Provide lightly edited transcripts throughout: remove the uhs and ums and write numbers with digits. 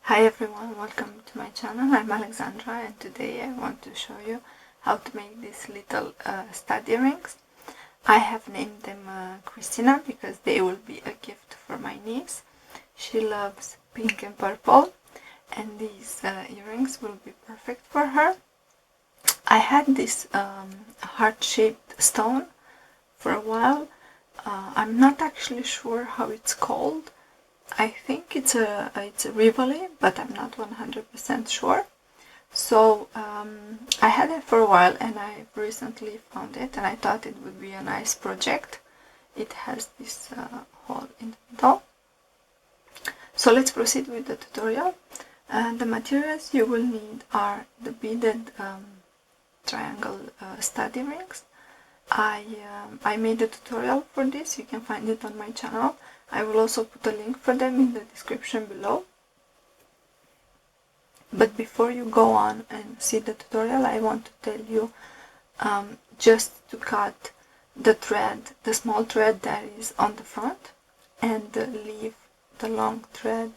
Hi everyone, welcome to my channel. I'm Alexandra and today I want to show you how to make these little stud earrings. I have named them Cristina because they will be a gift for my niece. She loves pink and purple and these earrings will be perfect for her. I had this heart-shaped stone for a while. I'm not actually sure how it's called. I think it's a rivoli, but I'm not 100% sure. So I had it for a while and I recently found it and I thought it would be a nice project. It has this hole in the middle. So let's proceed with the tutorial. The materials you will need are the beaded triangle stud earrings. I made a tutorial for this, you can find it on my channel. I will also put a link for them in the description below. But before you go on and see the tutorial, I want to tell you just to cut the thread, the small thread that is on the front, and leave the long thread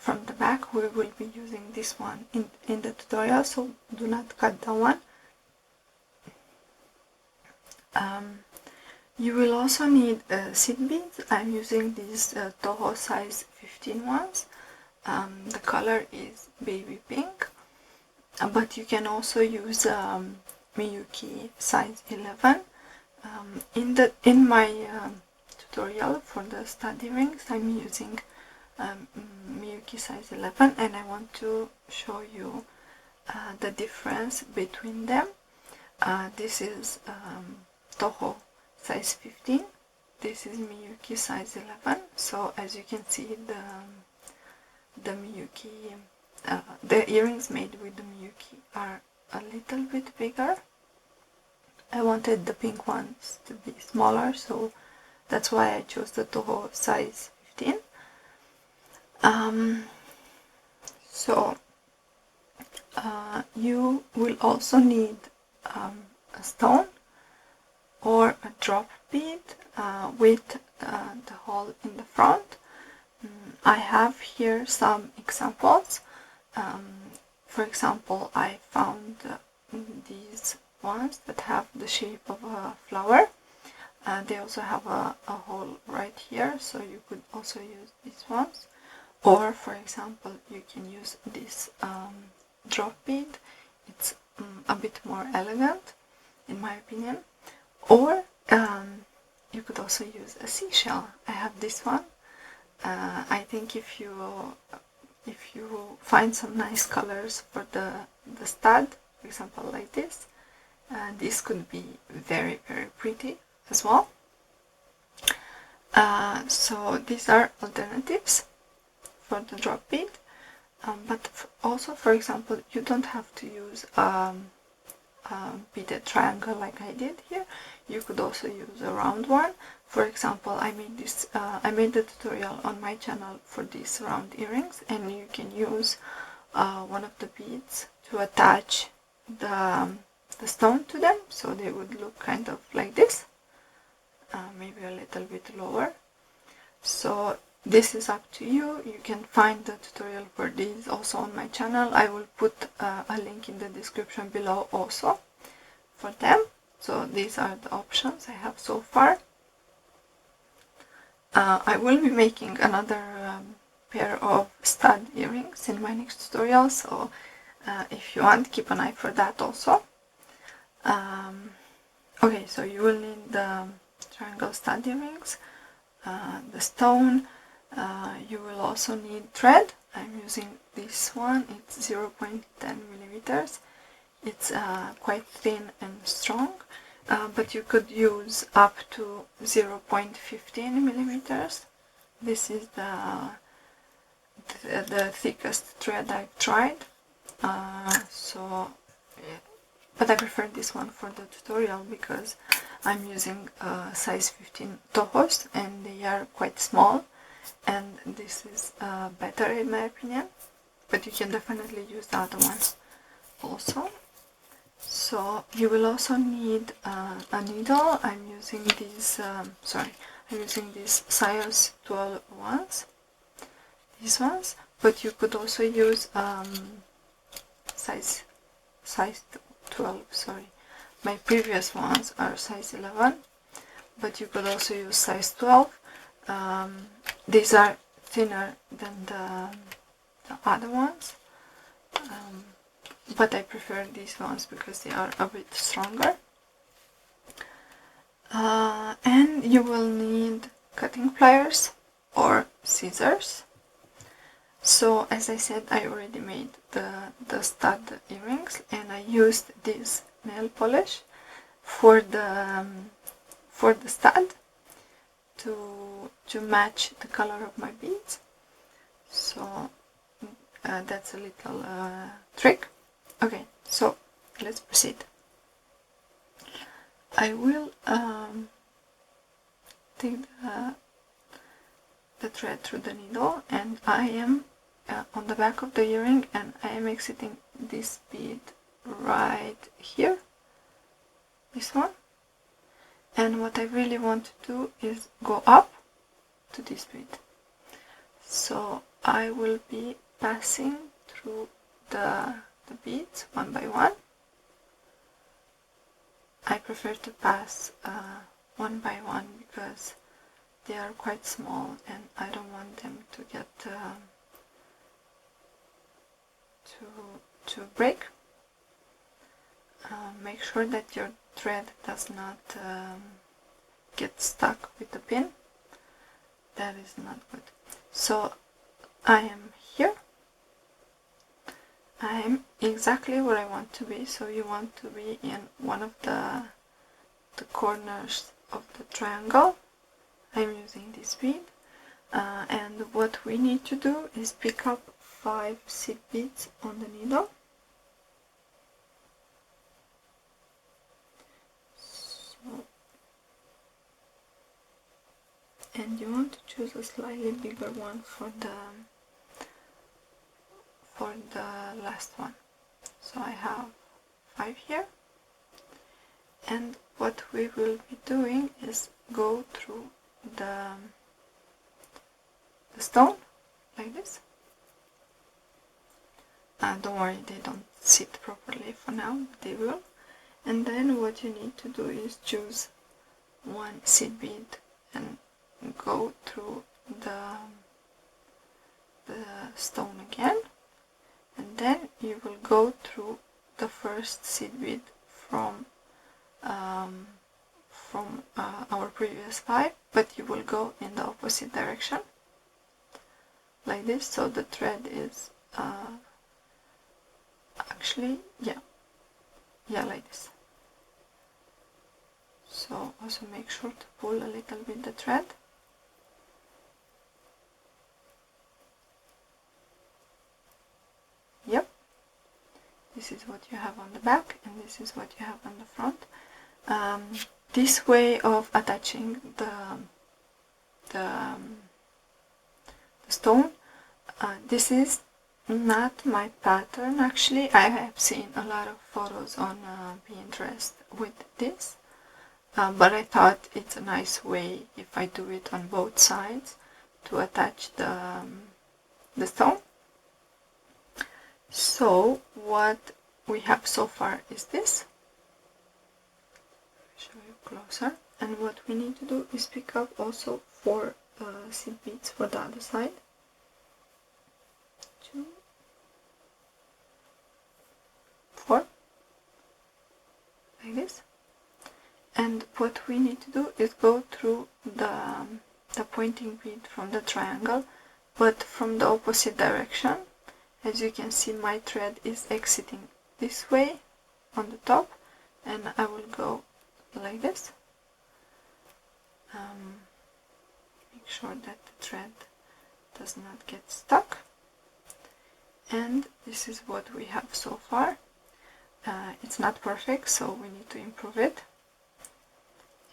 from the back. We will be using this one in the tutorial, so do not cut that one. You will also need seed beads. I'm using these Toho size 15 ones. The color is baby pink, but you can also use Miyuki size 11. In my tutorial for the stud earrings, I'm using Miyuki size 11, and I want to show you the difference between them. This is Toho size 15, this is Miyuki size 11. So as you can see, the Miyuki, the earrings made with the Miyuki are a little bit bigger. I wanted the pink ones to be smaller, so that's why I chose the Toho size 15. You will also need a stone or a drop bead with the hole in the front. I have here some examples. For example, I found these ones that have the shape of a flower. They also have a hole right here, so you could also use these ones. Or for example, you can use this drop bead. It's a bit more elegant in my opinion. Or you could also use a seashell. I have this one. I think if you find some nice colors for the stud, for example like this could be very pretty as well. So these are alternatives for the drop bead, but also, for example, you don't have to use beaded triangle like I did here. You could also use a round one. For example, I made the tutorial on my channel for these round earrings, and you can use one of the beads to attach the stone to them, so they would look kind of like this, maybe a little bit lower. So this is up to you. You can find the tutorial for these also on my channel. I will put a link in the description below also for them. So these are the options I have so far. I will be making another pair of stud earrings in my next tutorial, so if you want, keep an eye for that also. Okay, so you will need the triangle stud earrings, the stone. You will also need thread. I'm using this one. It's 0.10 millimeters. It's quite thin and strong, but you could use up to 0.15 millimeters. This is the thickest thread I've tried. But I prefer this one for the tutorial because I'm using size 15 Tohos and they are quite small, and this is better in my opinion, but you can definitely use the other one also. So you will also need a needle. I'm using these I'm using these size 12 ones, these ones, but you could also use size 12, sorry. My previous ones are size 11, but you could also use size 12. These are thinner than the other ones, but I prefer these ones because they are a bit stronger. And you will need cutting pliers or scissors. So as I said, I already made the stud earrings, and I used this nail polish for the stud to match the color of my beads. So that's a little trick. Okay, so let's proceed. I will take the thread through the needle, and I am on the back of the earring, and I am exiting this bead right here, this one. And what I really want to do is go up to this bead. So I will be passing through the beads one by one. I prefer to pass one by one because they are quite small and I don't want them to get to break. Make sure that your thread does not get stuck with the pin. That is not good. So I am here. I am exactly where I want to be. So you want to be in one of the corners of the triangle. I'm using this bead, and what we need to do is pick up 5 seed beads on the needle. And you want to choose a slightly bigger one for the last one. So I have 5 here, and what we will be doing is go through the stone like this. Don't worry, they don't sit properly for now, but they will. And then what you need to do is choose one seed bead and go through the stone again, and then you will go through the first seed bead from our previous 5, but you will go in the opposite direction like this. So the thread is actually like this. So also make sure to pull a little bit the thread. Yep, this is what you have on the back, and this is what you have on the front. This way of attaching the stone, this is not my pattern actually. I have seen a lot of photos on Pinterest with this, but I thought it's a nice way, if I do it on both sides, to attach the stone. So what we have so far is this. Show you closer. And what we need to do is pick up also 4 seed beads for the other side. 2, 4, like this. And what we need to do is go through the pointing bead from the triangle, but from the opposite direction. As you can see, my thread is exiting this way on the top, and I will go like this. Make sure that the thread does not get stuck. And this is what we have so far. It's not perfect, so we need to improve it.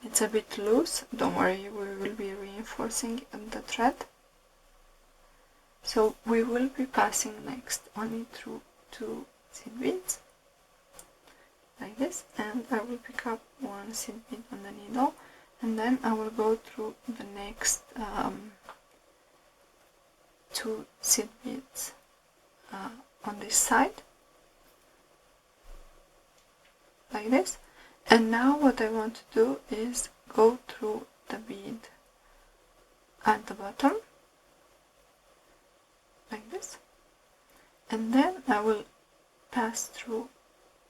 It's a bit loose. Don't worry, we will be reinforcing the thread. So we will be passing next only through 2 seed beads like this, and I will pick up 1 seed bead on the needle, and then I will go through the next 2 seed beads on this side, like this. And now what I want to do is go through the bead at the bottom, like this, and then I will pass through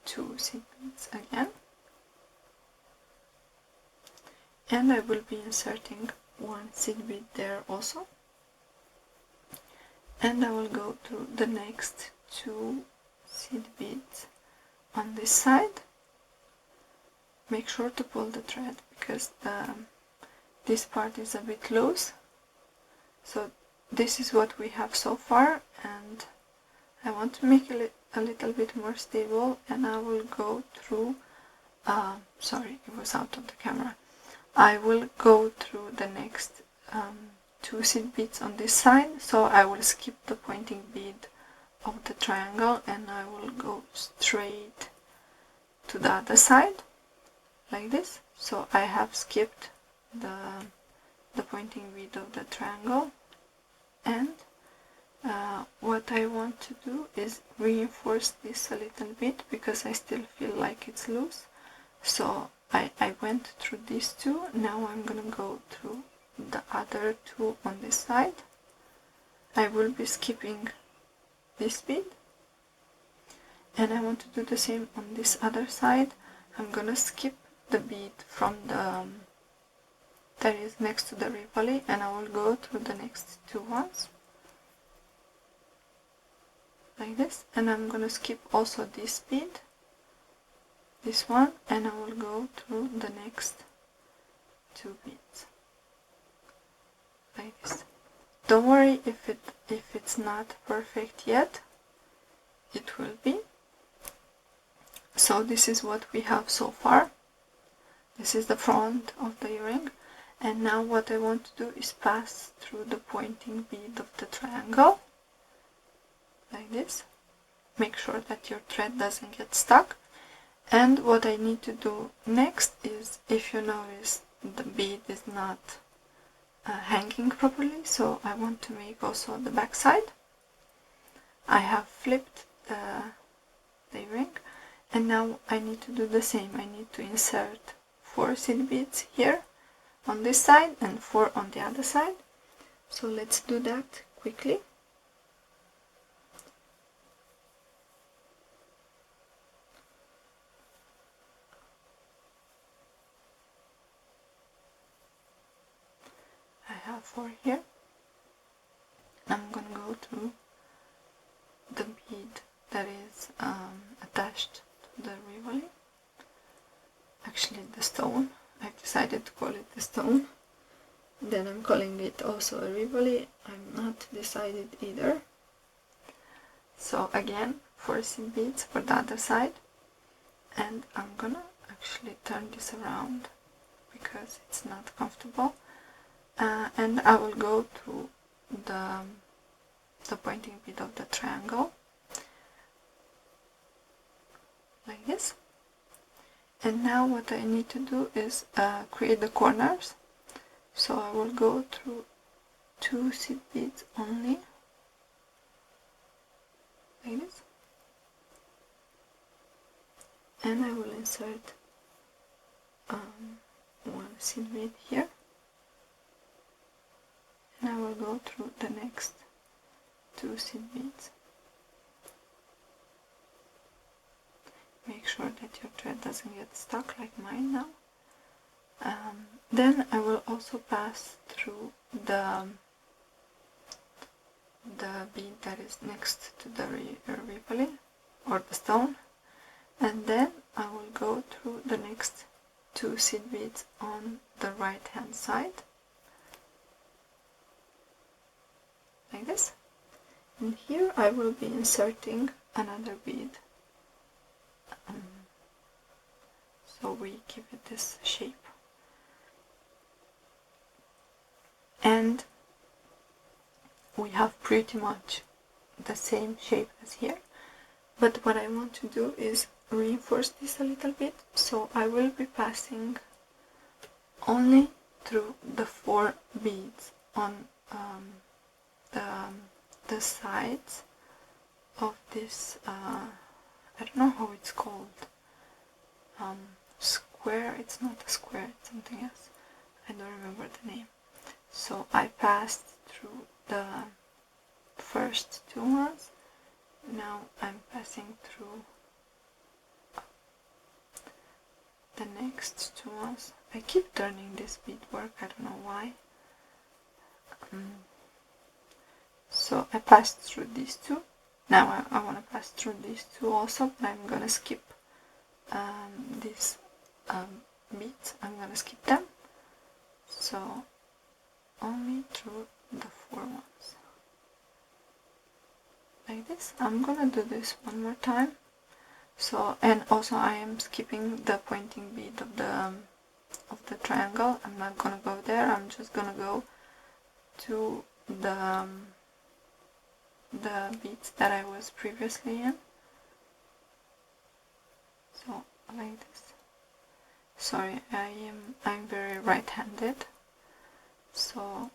2 seed beads again, and I will be inserting 1 seed bead there also, and I will go through the next 2 seed beads on this side. Make sure to pull the thread because this part is a bit loose. So this is what we have so far, and I want to make it a little bit more stable, and I will go through, sorry, it was out of the camera. I will go through the next 2 seed beads on this side, so I will skip the pointing bead of the triangle and I will go straight to the other side, like this. So I have skipped the pointing bead of the triangle, and what I want to do is reinforce this a little bit because I still feel like it's loose. So I went through these 2, now I'm gonna go through the other 2 on this side. I will be skipping this bead, and I want to do the same on this other side. I'm gonna skip the bead from the that is next to the rivoli, and I will go through the next 2 ones, like this, and I'm gonna skip also this bead, this one, and I will go through the next 2 beads, like this. Don't worry if it's not perfect yet, it will be. So this is what we have so far. This is the front of the earring, and now what I want to do is pass through the pointing bead of the triangle, like this. Make sure that your thread doesn't get stuck. And what I need to do next is, if you notice, the bead is not hanging properly, so I want to make also the back side. I have flipped the earring, and now I need to do the same. I need to insert 4 seed beads here on this side and 4 on the other side. So let's do that quickly. I have 4 here. I'm gonna go through the bead that is attached to the rivoli, actually the stone. I've decided to call it the stone, then I'm calling it also a rivoli. I'm not decided either. So again, 4 seed beads for the other side, and I'm gonna actually turn this around because it's not comfortable, and I will go through the pointing bead of the triangle, like this. And now what I need to do is create the corners. So I will go through 2 seed beads only, like this, and I will insert 1 seed bead here, and I will go through the next 2 seed beads. Make sure that your thread doesn't get stuck like mine now. Then I will also pass through the bead that is next to the rivoli or the stone, and then I will go through the next 2 seed beads on the right hand side, like this. And here I will be inserting another bead, so we give it this shape. And we have pretty much the same shape as here, but what I want to do is reinforce this a little bit, so I will be passing only through the 4 beads on the the sides of this, I don't know how it's called, square. It's not a square, it's something else. I don't remember the name. So I passed through the first two ones. Now I'm passing through the next two ones. I keep turning this beadwork, I don't know why. So I passed through these two. Now I want to pass through these two also, but I'm gonna skip these beads. I'm gonna skip them. So only through the four ones. Like this. I'm gonna do this one more time. So, and also I am skipping the pointing bead of the triangle. I'm not gonna go there. I'm just gonna go to the beads that I was previously in. So like this. Sorry, I'm very right-handed. So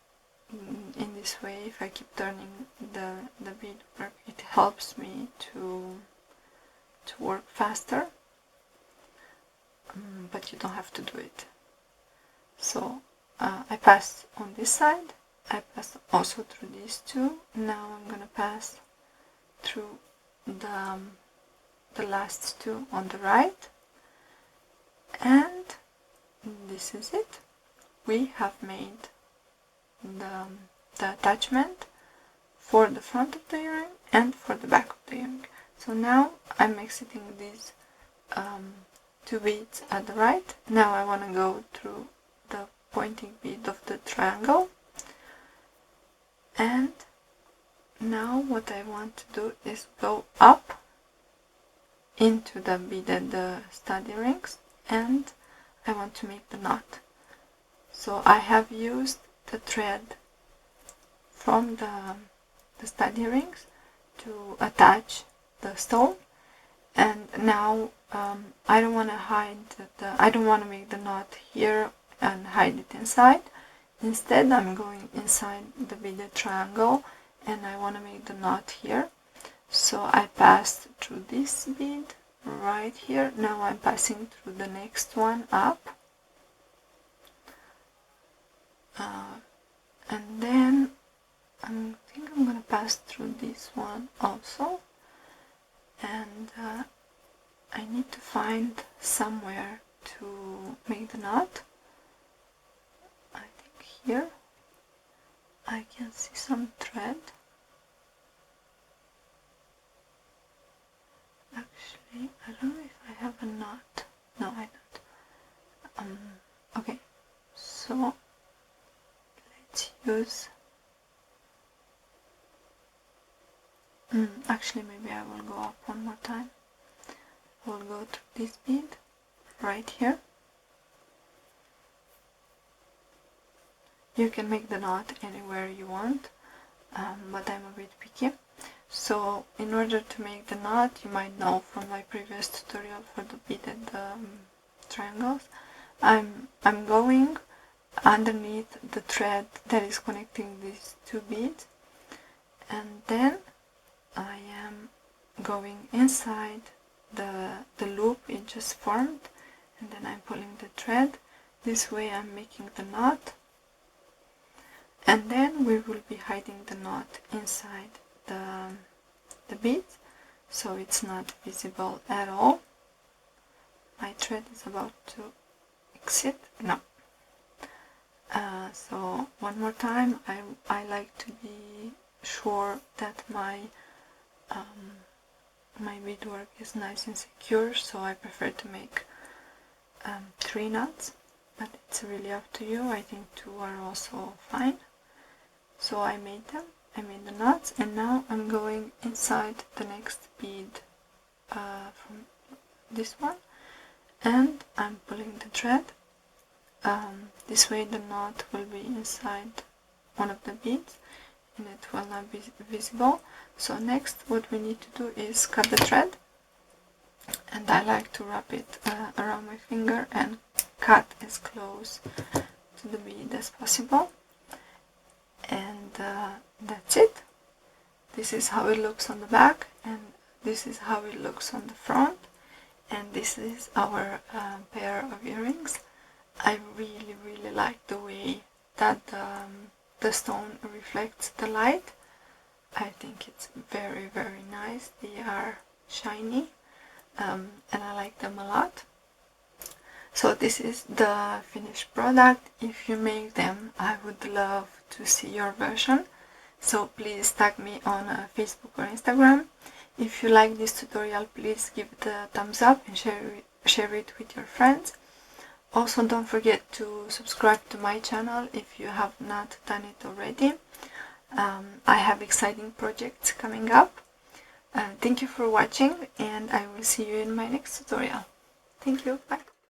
in this way, if I keep turning the beadwork, it helps me to work faster. But you don't have to do it. So I passed on this side. I passed also through these two. Now I'm gonna pass through the last two on the right, and this is it. We have made the attachment for the front of the earring and for the back of the earring. So now I'm exiting these two beads at the right. Now I want to go through the pointing bead of the triangle, and now what I want to do is go up into the beaded stud earrings, and I want to make the knot. So I have used the thread from the stud earrings to attach the stone, and now I don't want to hide I don't want to make the knot here and hide it inside. Instead, I'm going inside the beaded triangle, and I want to make the knot here. So I passed through this bead right here. Now I'm passing through the next one up, and then I think I'm gonna pass through this one also, and I need to find somewhere to make the knot. I think here I can see some thread. Actually, I don't know if I have a knot. No, I don't. Okay, so let's use. Actually, maybe I will go up one more time. I will go to this bead right here. You can make the knot anywhere you want, but I'm a bit picky. So in order to make the knot, you might know from my previous tutorial for the beaded triangles, I'm going underneath the thread that is connecting these two beads, and then I am going inside the loop it just formed, and then I'm pulling the thread. This way I'm making the knot, and then we will be hiding the knot inside the beads, so it's not visible at all. My thread is about to exit. No. So one more time, I like to be sure that my my beadwork is nice and secure, so I prefer to make 3 knots, but it's really up to you. I think 2 are also fine. So I made them. I made the knots, and now I'm going inside the next bead from this one, and I'm pulling the thread. This way the knot will be inside one of the beads, and it will not be visible. So next what we need to do is cut the thread, and I like to wrap it around my finger and cut as close to the bead as possible. And that's it. this is how it looks on the back, and this is how it looks on the front, and this is our pair of earrings. I really like the way that the stone reflects the light. I think it's very nice. They are shiny, and I like them a lot. So this is the finished product. If you make them, I would love to see your version. So please tag me on Facebook or Instagram. If you like this tutorial, please give it a thumbs up and share it with your friends. Also, don't forget to subscribe to my channel if you have not done it already. I have exciting projects coming up. Thank you for watching, and I will see you in my next tutorial. Thank you, bye.